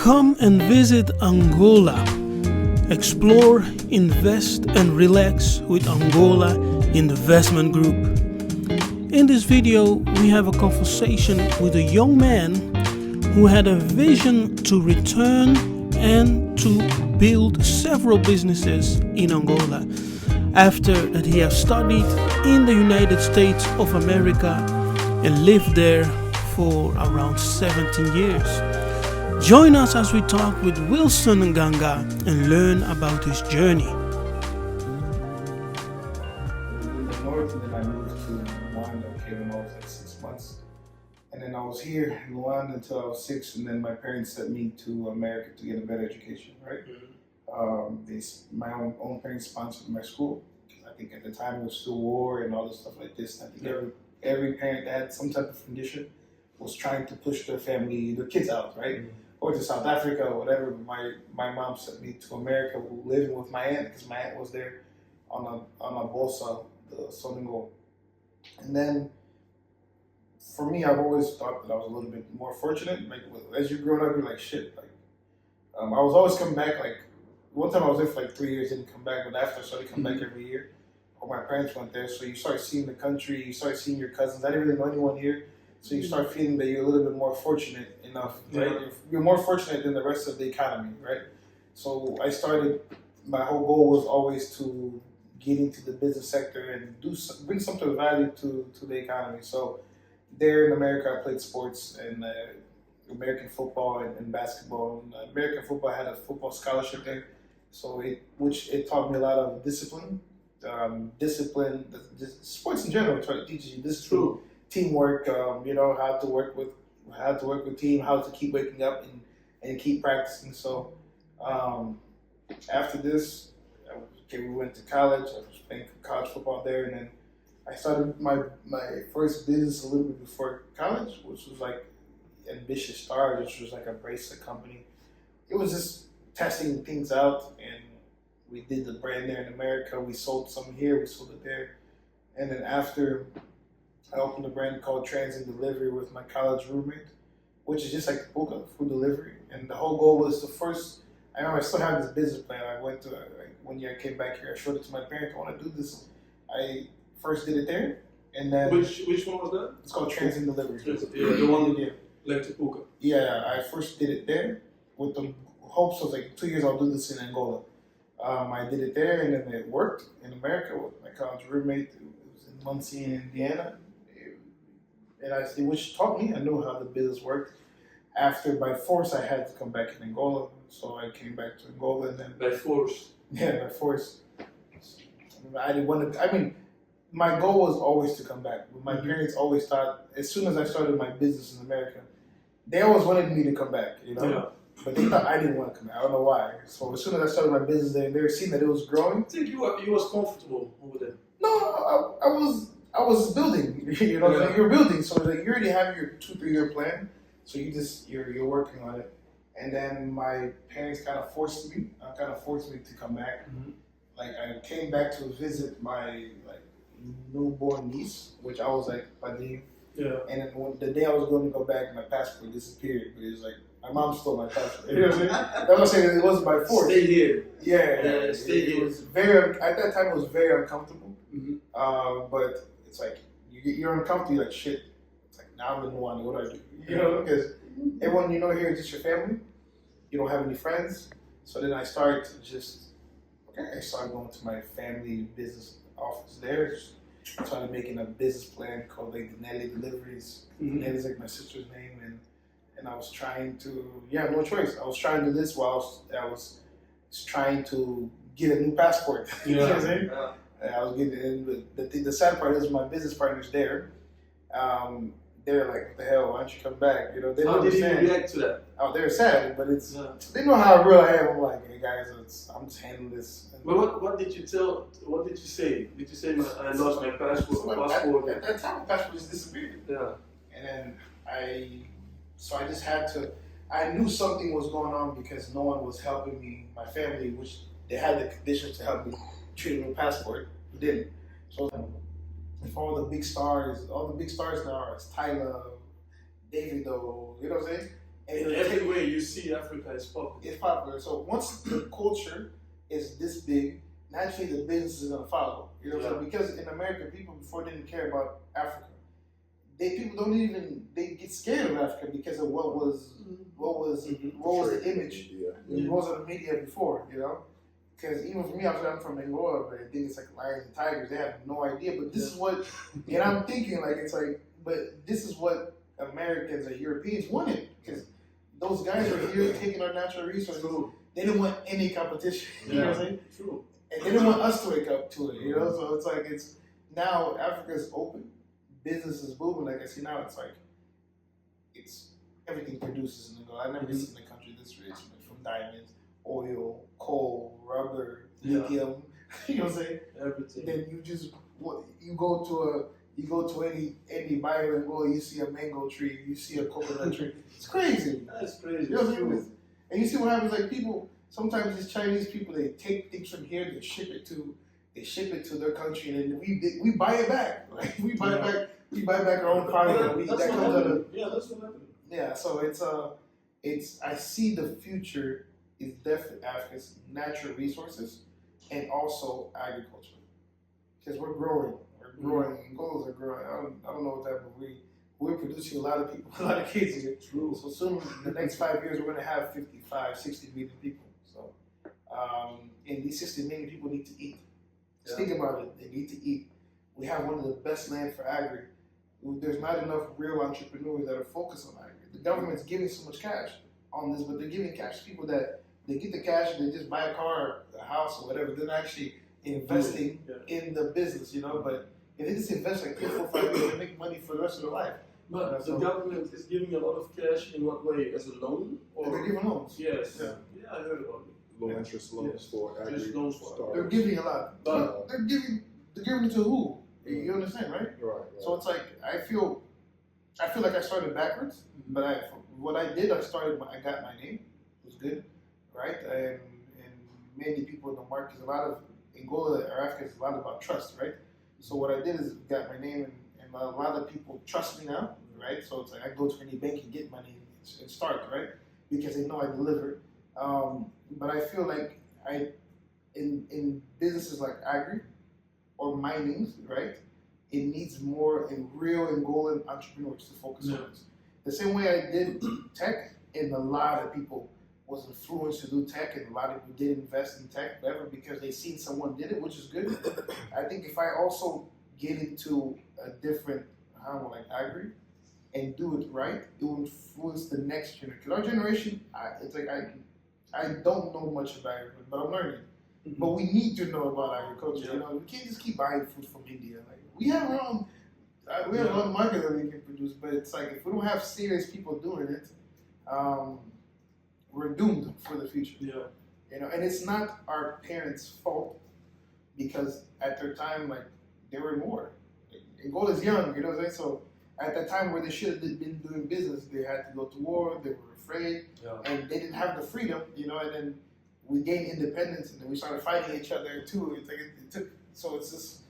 Come and visit Angola. Explore, invest, and relax with Angola Investment Group. In this video, we have a conversation with a young man who had a vision to return and to build several businesses in Angola after that he has studied in the United States of America and lived there for around 17 years. Join us as we talk with Wilson Ganga and learn about his journey. In the north, and then I moved to Rwanda, came when I was like 6 months. And then I was here in Rwanda until I was 6, and then my parents sent me to America to get a better education, right? My own parents sponsored my school. I think at the time it was still war and all this stuff like this. I think every parent that had some type of condition was trying to push their kids out, right? Or to South Africa or whatever. My mom sent me to America, living with my aunt, because my aunt was there on a bolsa, the Soningo. And then for me, I've always thought that I was a little bit more fortunate. Like as you grow up, you're like shit. Like I was always coming back. Like one time I was there for like 3 years, didn't come back, but after I started coming back every year. Or my parents went there, so you start seeing the country, you start seeing your cousins. I didn't really know anyone here, so you start feeling that you're a little bit more fortunate enough, right? Yeah. You're more fortunate than the rest of the economy, right? So my whole goal was always to get into the business sector and bring some sort of value to the economy. So there in America, I played sports and American football and basketball. And American football, I had a football scholarship there, so it taught me a lot of discipline. Sports in general teaches you discipline, teamwork. How to work with team, how to keep waking up and keep practicing. So after this, we went to college. I was playing college football there, and then I started my first business a little bit before college, which was like Ambitious Stars, which was like a bracelet company. It was just testing things out, and we did the brand there in America. We sold some here, we sold it there. And then after, I opened a brand called Transit Delivery with my college roommate, which is just like Puka, food delivery. And the whole goal was I remember I still have this business plan. I went to, one year I came back here, I showed it to my parents, I want to do this. I first did it there, and then... Which one was that? It's called Transit Delivery. Yeah, the one like to Puka. Yeah, I first did it there with the hopes of like 2 years I'll do this in Angola. I did it there, and then it worked in America with my college roommate. It was in Muncie, Indiana, which taught me. I knew how the business worked. After, by force, I had to come back in Angola, so I came back to Angola, and then by force. Yeah, by force. I didn't want to. I mean, my goal was always to come back, but my parents always thought, as soon as I started my business in America, they always wanted me to come back. Yeah. But they thought I didn't want to come back. I don't know why. So as soon as I started my business there, they were seeing that it was growing. I think you was comfortable over there. No, I was building. You're building. So like you already have your 2-3 year plan. So you're working on it. And then my parents kind of forced me to come back. Mm-hmm. Like I came back to visit my newborn niece, which I was like, Padim. Yeah. And then the day I was going to go back, my passport disappeared. But it was like, my mom stole my passport. You know what I'm saying? That's what I'm saying. It wasn't by force. Stay here. Yeah. Stay here. It was at that time, it was very uncomfortable. Mm-hmm. But it's like, you're uncomfortable, you're like, shit. It's like, now I'm in Rwanda, what do I do? Because everyone here is just your family. You don't have any friends. So then I started going to my family business office there. Started making a business plan called like Nelly Deliveries. Mm-hmm. Nelly's like my sister's name, and I was trying to, no choice. I was trying to do this while I was trying to get a new passport. You know what I'm saying? Yeah. I was getting, the sad part is my business partners there. They're like, what the hell? Why don't you come back? They don't How did you understand. react to that? Oh, they're sad, but they know how real I am. I'm like, hey guys, I'm just handling this. But what did you tell? What did you say? Did you say I lost my passport? At that time, my passport just disappeared. Yeah. And then I just had to. I knew something was going on because no one was helping me. My family, which they had the conditions to help me treat a new passport, didn't. So if all the big stars now are Tyler, Davido, you know what I'm saying? And In every way, you see Africa is popular. it's popular. So once the culture is this big, naturally the business is gonna follow. You know, so because in America, people before didn't care about Africa. People don't even get scared of Africa because of what was the image, what was on the media before, you know. Because even for me, I'm from Angola, but I think it's like lions and tigers. They have no idea, but this is what, and I'm thinking like it's like, but this is what Americans or Europeans wanted because those guys are here taking our natural resources. They didn't want any competition. You know what I'm saying? True. And they didn't want us to wake up to it. You know, so it's like now Africa's open. Business is booming. Like I see now, it's like everything produces in Angola. I've never seen a country this rich, from diamonds, oil, coal, rubber, lithium. You know what I'm saying? Everything. Then you go to any bio in Angola, you see a mango tree, you see a coconut tree. It's crazy. That's crazy. You know what I mean? And you see what happens. Like people, sometimes these Chinese people, they take things from here, they ship it to their country, and then we buy it back. Like we buy it back. We buy back our own product. That's what happened. That's what happened. Yeah, so it's I see the future is definitely Africa's natural resources and also agriculture because we're growing. Angola's are growing. I don't know what that, but we're producing a lot of people, a lot of kids here. True. So soon, in the next 5 years, we're going to have 55, 60 million people. So, and these 60 million people need to eat. Just think about it. They need to eat. We have one of the best land for agri. There's not enough real entrepreneurs that are focused on agri. The government's giving so much cash on this, but they're giving cash to people that they get the cash and they just buy a car, a house, or whatever. They're not actually investing in the business, you know. But if they just invest like 3, 4, 5 years, they make money for the rest of their life. But the government is giving a lot of cash in what way? As a loan? Or they're giving loans. Yes. Yeah, I heard about it. Low interest loans for agri. Just loans for startups. They're giving a lot. But they're giving it to who? You understand, right? Right. So it's like I feel like I started backwards, but I got my name. It was good, right? And many people in the market, a lot of Angola or Africa is a lot about trust, right? So what I did is got my name, and a lot of people trust me now, right? So it's like I go to any bank and get money and start, right? Because they know I deliver. But I feel like in businesses like agri or mining, right? It needs more real Angolan entrepreneurs to focus on this. The same way I did tech, and a lot of people was influenced to do tech, and a lot of people did invest in tech, whatever, because they seen someone did it, which is good. I think if I also get into a different, like agri, and do it right, it will influence the next generation. Because our generation, I don't know much about it, but I'm learning. Mm-hmm. But we need to know about agriculture. You know, we can't just keep buying food from India. Like we have our own, we have our own market that we can produce. But it's like if we don't have serious people doing it, we're doomed for the future. Yeah. You know, and it's not our parents' fault because at their time, like they were in war. Angola's young, you know what I'm saying? So at the time where they should have been doing business, they had to go to war. They were afraid, and they didn't have the freedom, you know. And then we gained independence, and then we started fighting each other too. It's like it took. So it's just,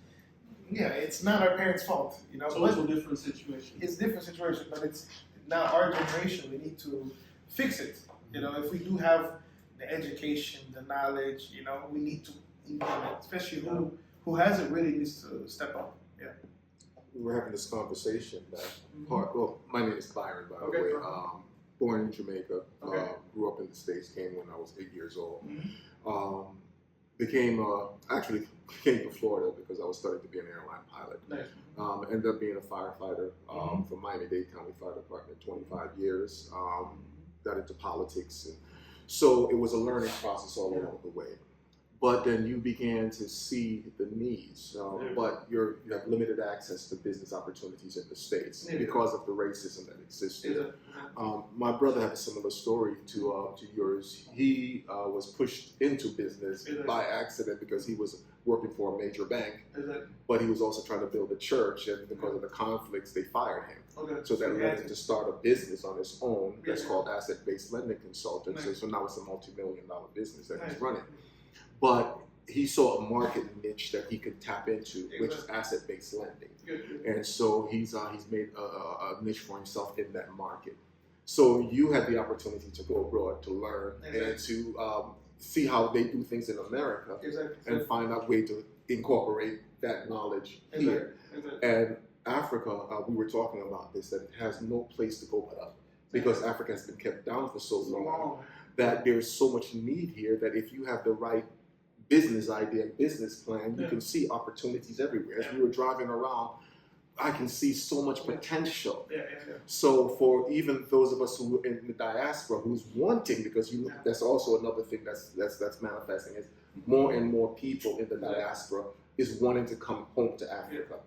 it's not our parents' fault, you know. It's also a different situation. It's a different situation, but it's now our generation. We need to fix it. You know, if we do have the education, the knowledge, you know, we need to implement, especially who hasn't really needs to step up. Yeah. We were having this conversation that well, my name is Byron, by the way. Born in Jamaica, grew up in the States, came when I was 8 years old. Actually came to Florida because I was studying to be an airline pilot. Nice. Ended up being a firefighter for Miami-Dade County Fire Department, 25 years. Got into politics, and so it was a learning process all along the way. But then you began to see the needs, but you have limited access to business opportunities in the States because of the racism that existed. My brother had a similar story to yours. He was pushed into business by accident because he was working for a major bank, but he was also trying to build a church, and because of the conflicts, they fired him. So that led him to start a business on his own that's called Asset-Based Lending Consultancy. So now it's a multi-million-dollar business that he's running. But he saw a market niche that he could tap into, which is asset-based lending. And so he's made a niche for himself in that market. So you had the opportunity to go abroad to learn and to see how they do things in America and find out way to incorporate that knowledge here. And Africa, we were talking about this, that it has no place to go but up, because Africa has been kept down for so long that there's so much need here that if you have the right business idea, business plan, you can see opportunities everywhere. As we were driving around, I can see so much potential. So for even those of us who are in the diaspora, who's wanting, because that's also another thing that's manifesting, is more and more people in the diaspora is wanting to come home to Africa.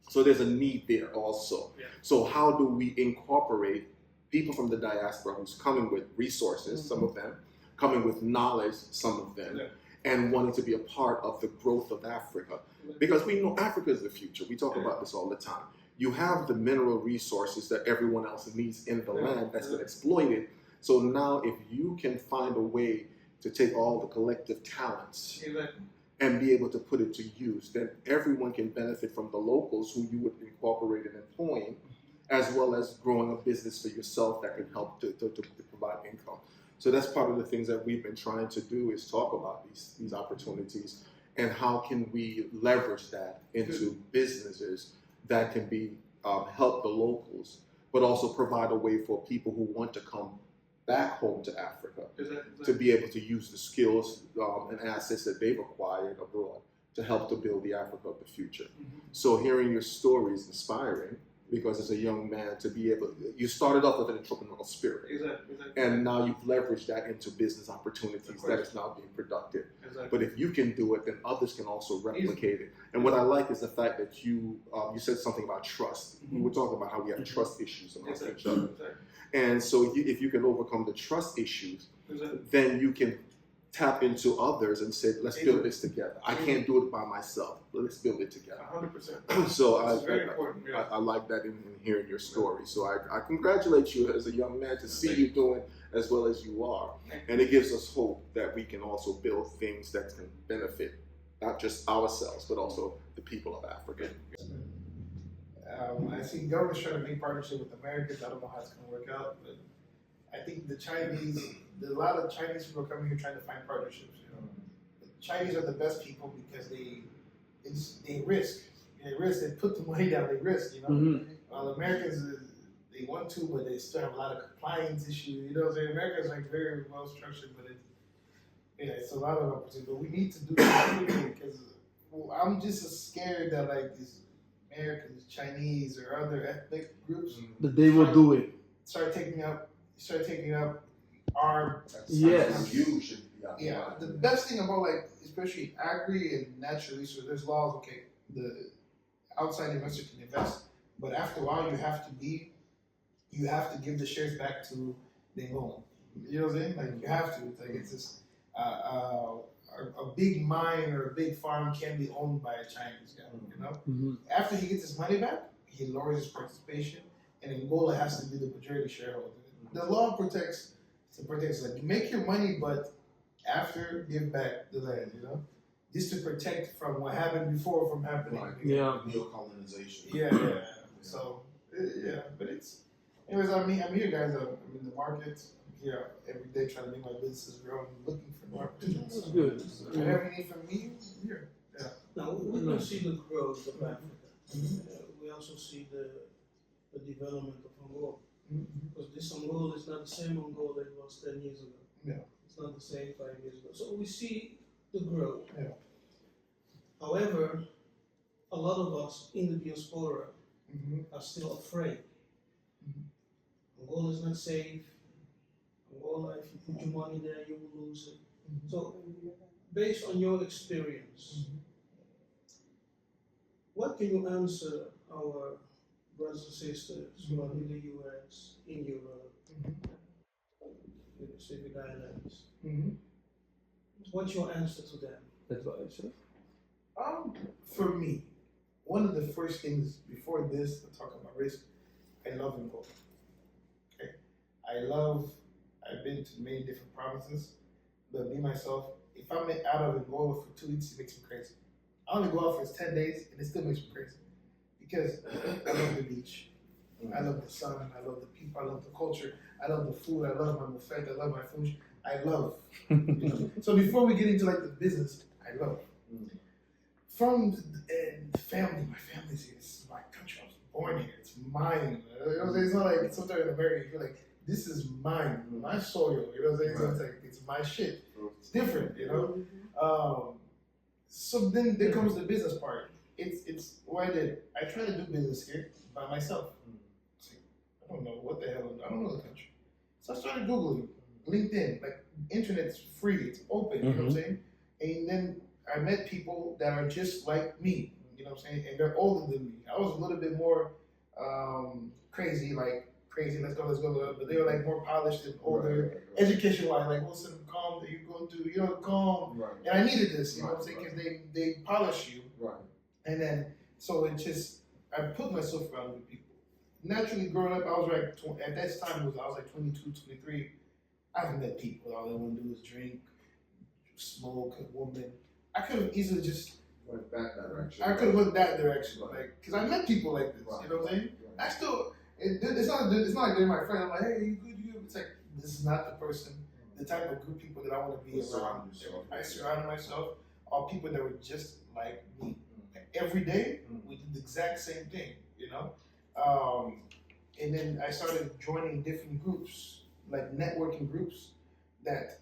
So there's a need there also. So how do we incorporate people from the diaspora who's coming with resources, some of them, coming with knowledge, some of them, and wanting to be a part of the growth of Africa? Because we know Africa is the future. We talk about this all the time. You have the mineral resources that everyone else needs in the land that's been exploited. So now if you can find a way to take all the collective talents and be able to put it to use, then everyone can benefit from the locals who you would incorporate and employing, as well as growing a business for yourself that can help to provide income. So that's part of the things that we've been trying to do, is talk about these opportunities and how can we leverage that into businesses that can be help the locals, but also provide a way for people who want to come back home to Africa to be able to use the skills and assets that they've acquired abroad to help to build the Africa of the future. So hearing your story is inspiring, because as a young man to be able, you started off with an entrepreneurial spirit, and now you've leveraged that into business opportunities that is now being productive. But if you can do it, then others can also replicate it. And what I like is the fact that you said something about trust. We were talking about how we have trust issues amongst each other. And so if you can overcome the trust issues, then you can tap into others and say, let's build this together. I can't do it by myself, but let's build it together. 100%. So I like that in hearing your story. So I congratulate you as a young man to see you doing as well as you are. And it gives us hope that we can also build things that can benefit not just ourselves, but also the people of Africa. I see government's trying to make partnership with Americans. I don't know how it's going to work out, but I think the Chinese, there's a lot of Chinese people coming here trying to find partnerships. You know, the Chinese are the best people because they risk. They put the money down. They risk. You know, while Americans they want to, but they still have a lot of compliance issues. You know, so America's like very well structured, but it's a lot of opportunity. But we need to do something because I'm just as scared that like these Americans, Chinese, or other ethnic groups that they will do it. Start taking up our You should be the best thing about like especially agri and natural resources, there's laws. Okay, the outside investor can invest, but after a while you have to give the shares back to the Angolan. You know what I'm saying? Like you have to. It's like it's this a big mine or a big farm can be owned by a Chinese guy. You know, after he gets his money back, he lowers his participation, and Angola has to be the majority shareholder. The law protects like you make your money, but after give back the land. You know, just to protect from what happened before from happening. Right. Yeah. Neo-colonization. Yeah. So but it's. Anyways, I'm here, guys. I'm in the market. I'm here every day trying to make my businesses grow. I'm looking for more opportunities. That's good. So whatever you need from me, I'm here. Yeah. Now, we don't see the growth of Africa. We also see the development of Angola. Because this Angola is not the same Angola it was 10 years ago. Yeah. It's not the same 5 years ago. So we see the growth. Yeah. However, a lot of us in the diaspora are still afraid. Angola is not safe. Angola, if you put your money there, you will lose it. So, based on your experience, what can you answer our brothers and sisters who are in the US, in Europe, in the Pacific Islands? What's your answer to them? Advice? For me, one of the first things before this, to talk about risk, I love Angola. Okay, I've been to many different provinces, but me myself, if I'm out of Angola for 2 weeks, it makes me crazy. I only go out for 10 days, and it still makes me crazy because I love the beach. I love the sun. I love the people. I love the culture. I love the food. I love my buffet. I love my food. I love. You know? So before we get into like the business, I love. From the family, my family's here. This is my country. I was born here. It's mine. You know what I'm saying? It's not like sometimes in America you feel like this is mine, my soil. You know what I'm saying? So it's like it's my shit. It's different, you know. So then there comes the business part. It's what I did. I tried to do business here by myself. I don't know what the hell. I don't know the country. So I started Googling, LinkedIn. Like internet's free. It's open. You know what I'm saying? And then I met people that are just like me. You know what I'm saying? And they're older than me. I was a little bit more crazy. Let's go. But they were like more polished and older, education-wise. Like Wilson, calm. That you go through. You know, calm. Right. And I needed this. You know what I'm saying? Because they polish you. Right. And then so it just I put myself around with people. Naturally, growing up, I was like at that time I was like 22, 23. I haven't met people. All they want to do is drink, smoke, a woman. I could have easily just went that direction. I could have went that direction, like because I met people like this. You know what I'm saying? I still. It's not like they're my friend. I'm like, hey, you good? It's like this is not the person, the type of group people that I want to be around. I surrounded myself all people that were just like me. Like, every day we did the exact same thing, you know. And then I started joining different groups, like networking groups, that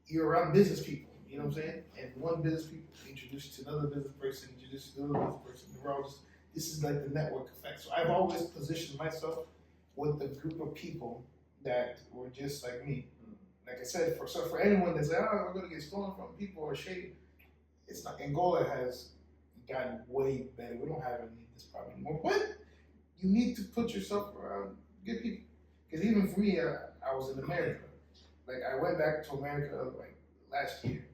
you're around business people. You know what I'm saying? And one business people introduced to another business person, introduced to another business person. We're all just. This is like the network effect. So I've always positioned myself with a group of people that were just like me. Like I said, for anyone that's like, oh, we're gonna get stolen from people or shady, it's not. Angola has gotten way better. We don't have any of this problem anymore. But you need to put yourself around good people. Because even for me, I was in America. Like I went back to America like last year.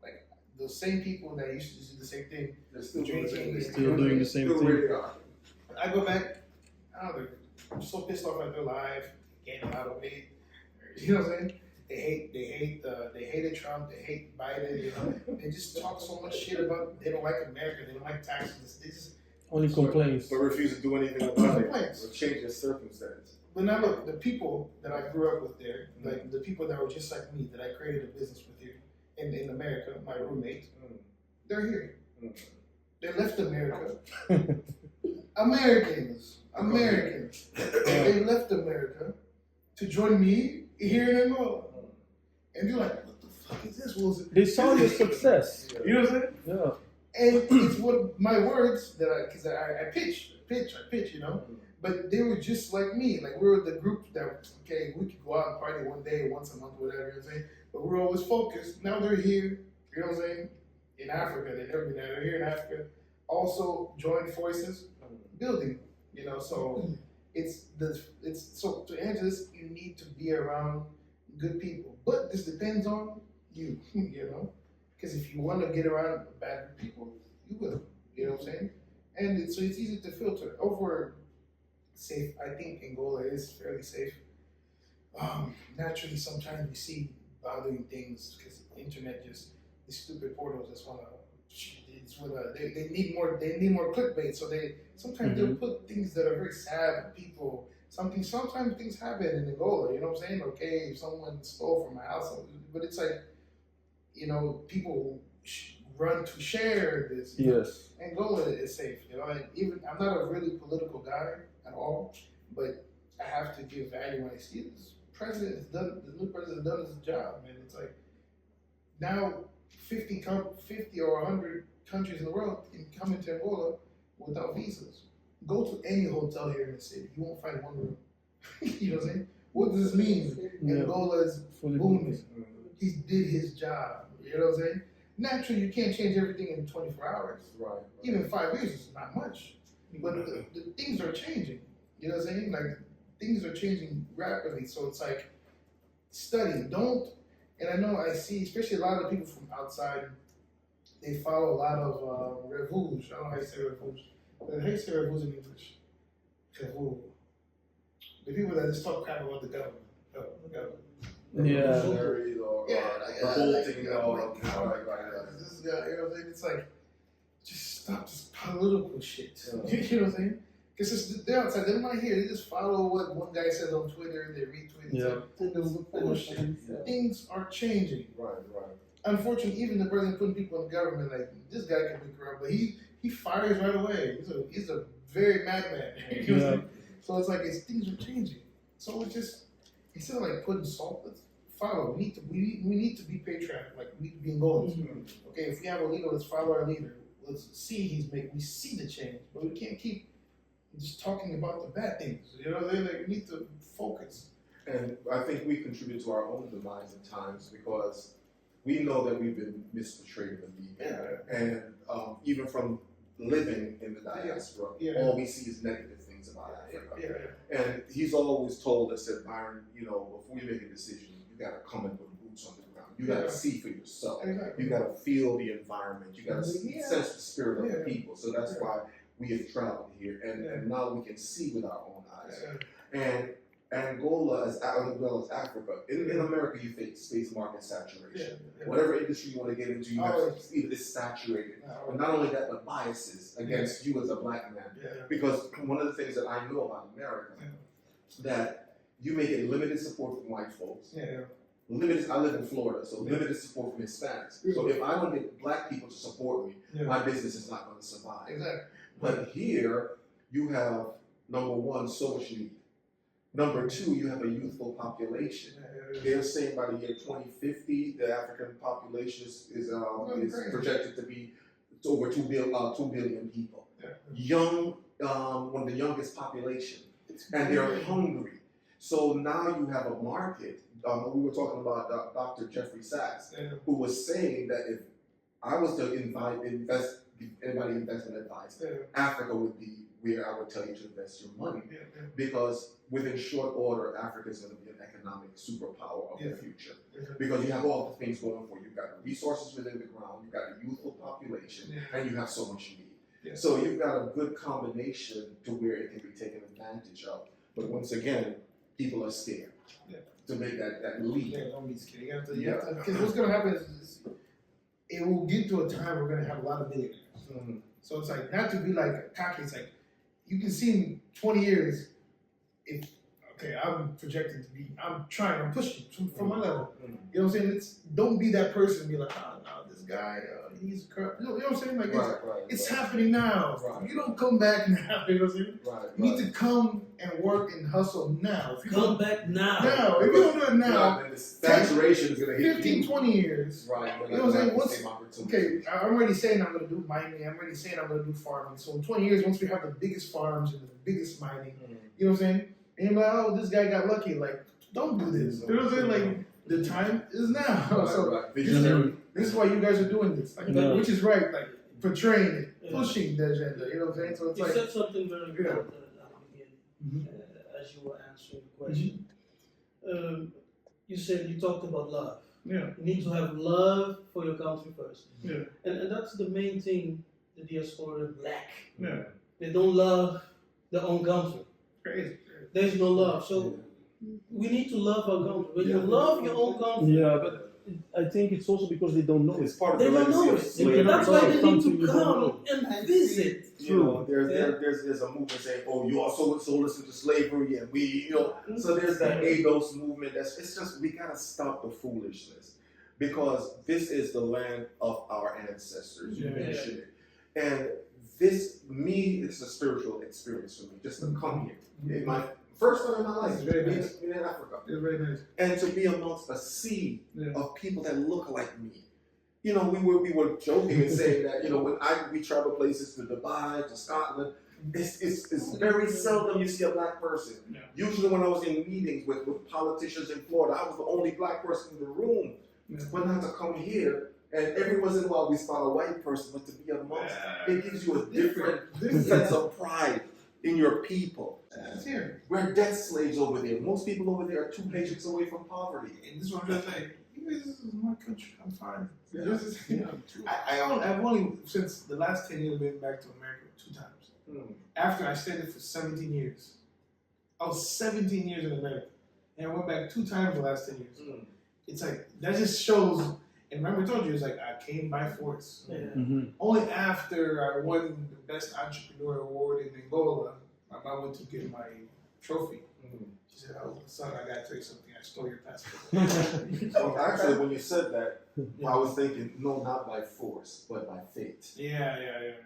Like the same people that used to do the same thing. They're still doing the same thing. I go back, I'm so pissed off at their life, getting a lot of weight. You know what I'm saying? They hated Trump, they hate Biden, you know. They just talk so much shit about they don't like America, they don't like taxes. They just only complaints. But refuse to do anything about it or change their circumstance. But now look, the people that I grew up with there, like the people that were just like me, that I created a business with here in America, my roommate, they're here. They left America. Americans. They left America to join me here in Angola. And you're like, what the fuck is this, Wilson? They saw your success. You know what I'm saying? Yeah. And it's what my words that because I pitch, you know. But they were just like me. Like we were the group that okay, we could go out and party one day, once a month, whatever. You know what I'm saying? But we're always focused. Now they're here. You know what I'm saying? In Africa, they've never been there. They're here in Africa. Also join forces, building. You know, so it's so to answer this, you need to be around good people. But this depends on you. You know, because if you want to get around bad people, you will. You know what I'm saying? And so it's easy to filter. Over safe, I think Angola is fairly safe. Naturally, sometimes we see bothering things because the internet just these stupid portals just want to. They need more clickbait, so they sometimes they'll put things that are very sad with people. Sometimes things happen in Angola. You know what I'm saying? Okay, if someone stole from my house, but it's like, you know, people run to share this. Yes. Angola is safe. You know, and even I'm not a really political guy at all, but I have to give value when I see this. The new president has done his job, man. It's like now 50 or 100 countries in the world can come into Angola without visas. Go to any hotel here in the city, you won't find one room. You know what I'm saying? What does this mean? Yeah. Angola is booming. He did his job. You know what I'm saying? Naturally, you can't change everything in 24 hours. Right. Even 5 years is not much. But the things are changing. You know what I'm saying? Like, things are changing rapidly. So it's like, study. Don't. And I know I see, especially a lot of people from outside, they follow a lot of revus. I don't know how you say revus. But how you say revus in English? Revu. The people that just talk crap about the government. Yeah. This guy, you know what I'm saying? It's like, just stop this political shit. You know what I'm saying? Because they're outside, they're not here. They just follow what one guy said on Twitter. They retweet it. Yeah. Things are changing. Right. Unfortunately, even the president putting people in government, like this guy can be corrupt, but he fires right away. He's a very madman. You know what I'm saying? So it's like things are changing. So it's just instead of like putting salt, let's follow. We need to be patriotic. Like we need to be Angolans. Okay, if we have a leader, let's follow our leader. Let's see we see the change, but we can't keep just talking about the bad things. You know what I'm saying? Like we need to focus. And I think we contribute to our own demise at times because we know that we've been misportrayed in the media. Yeah. And even from living in the diaspora, all we see is negative things about Africa. And he's always told us that, Byron, you know, before you make a decision, you got to come and put boots on the ground. You got to see for yourself. Exactly. You got to feel the environment. You got to sense the spirit of the people. So that's why we have traveled here, and now we can see with our own eyes. And Angola, as well as Africa, in America, you face space market saturation. Whatever industry you want to get into, you have it's saturated. But not only that, but biases against you as a black man. Because one of the things that I know about America, that you may get limited support from white folks. Limited. I live in Florida, so limited support from Hispanics. So if I don't get black people to support me, my business is not going to survive. But here, you have, number one, so much need. Number two, you have a youthful population. They're saying by the year 2050, the African population is projected to be over 2 billion people. Young, one of the youngest population, and they're hungry. So now you have a market. We were talking about Dr. Jeffrey Sachs, who was saying that if I was to give anybody investment advice, Africa would be where I would tell you to invest your money. Because within short order, Africa is going to be an economic superpower of the future. Because you have all the things going for you. You've got the resources within the ground, you've got a youthful population, and you have so much need. So you've got a good combination to where it can be taken advantage of. But once again, people are scared to make that leap. Don't be scared. Because what's going to happen is it will get to a time we're going to have a lot of millionaires. So it's like, not to be like cocky, it's like, you can see in 20 years, I'm projected to be, I'm pushing from my level. You know what I'm saying? Don't be that person and be like, no, this guy, he's corrupt. You know what I'm saying? Like, it's happening now. You don't come back now. You know what I'm saying? You need to come and work and hustle now. If you Come back now. Now. If you don't do it now, then the saturation is going to hit 15, 20 years. You know what I'm saying? I'm already saying I'm going to do mining. I'm already saying I'm going to do farming. So in 20 years, once we have the biggest farms and the biggest mining, you know what I'm saying? And you're like, oh, this guy got lucky. Like, don't do this. You know what I'm saying? Like, the time is now. So this is why you guys are doing this. Like, which is right. Like, portraying it, pushing the agenda. You know what I'm saying? So it's you said something very important at the beginning, as you were answering the question. You said you talked about love. You need to have love for your country first. And that's the main thing the diaspora lack. They don't love their own country. Crazy. There's no love. So we need to love our country. When you love your own country. Yeah, but I think it's also because they don't know. It's part of They the don't know legacy of it. slavery. That's why they need to come and visit. You know, there's a movement saying, "Oh, you also listen to slavery," and we, you know. So there's that ADOS movement. It's just we gotta stop the foolishness because this is the land of our ancestors. You mentioned it, and it's a spiritual experience for me just to come here. My first time in my life being in Africa, It's very nice. and to be amongst a sea of people that look like me. You know, we were joking and saying that, you know, when we travel places to Dubai, to Scotland, it's very seldom you see a black person. Usually when I was in meetings with politicians in Florida, I was the only black person in the room. But not to come here, and every once in a while we spot a white person, but to be amongst, it gives you a different sense of pride in your people. We're debt slaves over there. Most people over there are 2 paychecks away from poverty. And this is what I'm trying to say. This is my country. I'm fine. I've only, since the last 10 years, been back to America 2 times. After I stayed there for 17 years. I was 17 years in America. And I went back 2 times the last 10 years. It's like, that just shows, and remember I told you, it's like I came by force. Only after I won the Best Entrepreneur Award in Angola, my mom went to get my trophy. She said, "Oh, son, I gotta tell you something. I stole your passport." So actually, when you said that, I was thinking, no, not by force, but by fate. Yeah.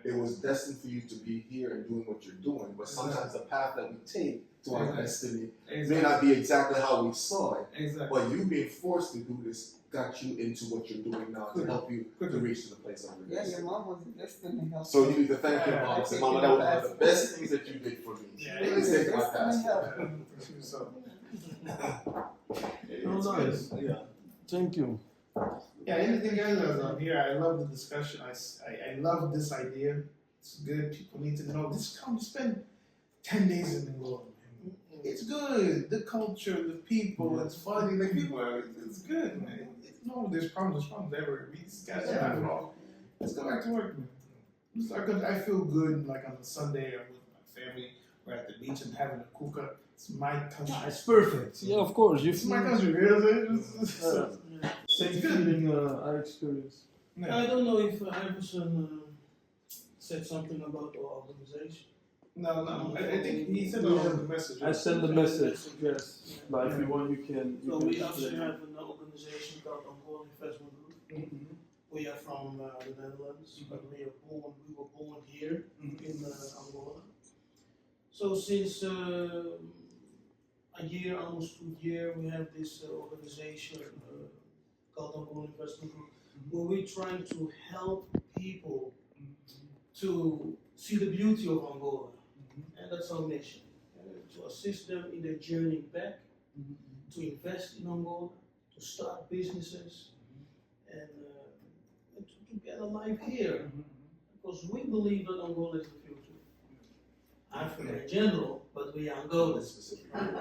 It was destined for you to be here and doing what you're doing, but sometimes the path that we take to our destiny may not be exactly how we saw it. Exactly. But you being forced to do this got you into what you're doing now to help you to reach to the place of your Yeah, your mom was destined to help. So you need to thank your mom. Say, Mama, that was one of the best things that you did for me. Yeah, Please take my passport. So, Oh, nice. Yeah. Thank you. Yeah, anything else on here? I love the discussion. I love this idea. It's good. People need to know. Just come spend 10 days in Angola. It's good. The culture, the people, it's funny. The people, it's good, man. No, there's problems everywhere. These guys are not wrong. Let's go back to work, man. I feel good, like on a Sunday, I'm with my family. We're at the beach and having a kuka. It's my country. It's perfect. Yeah, of course. It's my country, really. Same feeling I experienced. I don't know if Iverson said something about our organization. No. I think he sent out the message. I sent the message, yes. But if you want, you can. So we actually have an organization called Angolan Investment Group. We are from the Netherlands, but we were born here in Angola. So since a year, almost 2 years, we have this organization called Angolan Investment Group, where we're trying to help people to see the beauty of Angola. And that's our mission, to assist them in their journey back, to invest in Angola, to start businesses, and to get a life here. Because we believe that Angola is the future. Africa in general, but we are Angola specifically.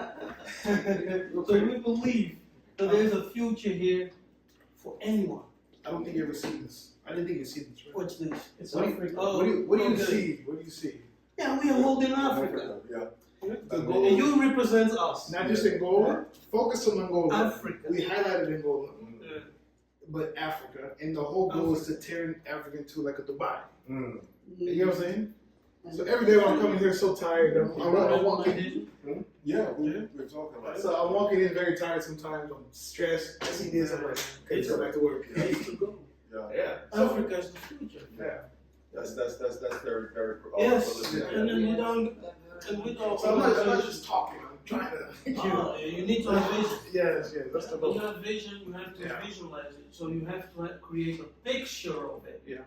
So we believe that there is a future here for anyone. I don't think you ever seen this. I didn't think you see this. Right? What's this? It's What Africa. do you see? What do you see? Yeah, we are holding Africa. Yeah. And you represent us. Not just Angola. Focus on Angola. Africa. We highlighted Angola, but Africa, and the whole goal is to turn Africa into like a Dubai. You know what I'm saying? So every day when I'm coming here so tired, I'm walking. Yeah, we're talking about it. So I'm walking in very tired sometimes. I'm stressed. I see this. I'm like, okay, let's go back to work. Yeah. Africa is the future. Yeah. That's very, very Yes, prolific. and then we don't. And we don't. So I'm not just talking. I'm trying to. You need to have vision. Yes. That's the When you goal. have vision, you have to visualize it. So you have to create a picture of it. Yeah.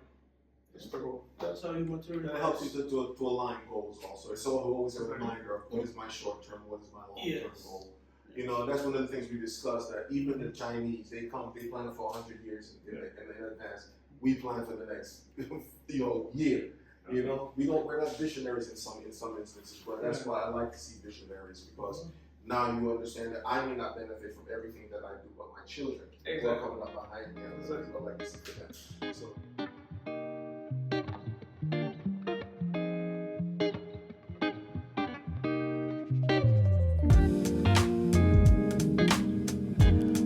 That's the goal. That's how you materialize. That helps you to align goals also. It's always a reminder of what is my short term, what is my long term goal. You know, that's one of the things we discussed, that even the Chinese, they plan for 100 years in advance. We plan for the next, year. You know, we're not visionaries in some instances, but that's why I like to see visionaries, because now you understand that I may not benefit from everything that I do, but my children who are coming up behind me, and there's a legacy for them. So.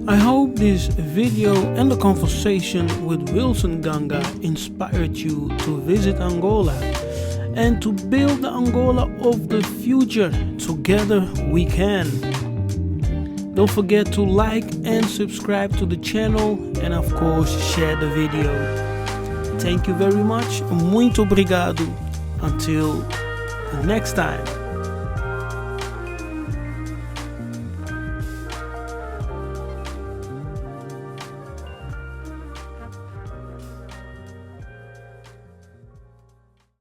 I hope this video and the conversation with Wilson Ganga inspired you to visit Angola and to build the Angola of the future. Together we can. Don't forget to like and subscribe to the channel, and of course share the video. Thank you very much. Muito obrigado. Until next time.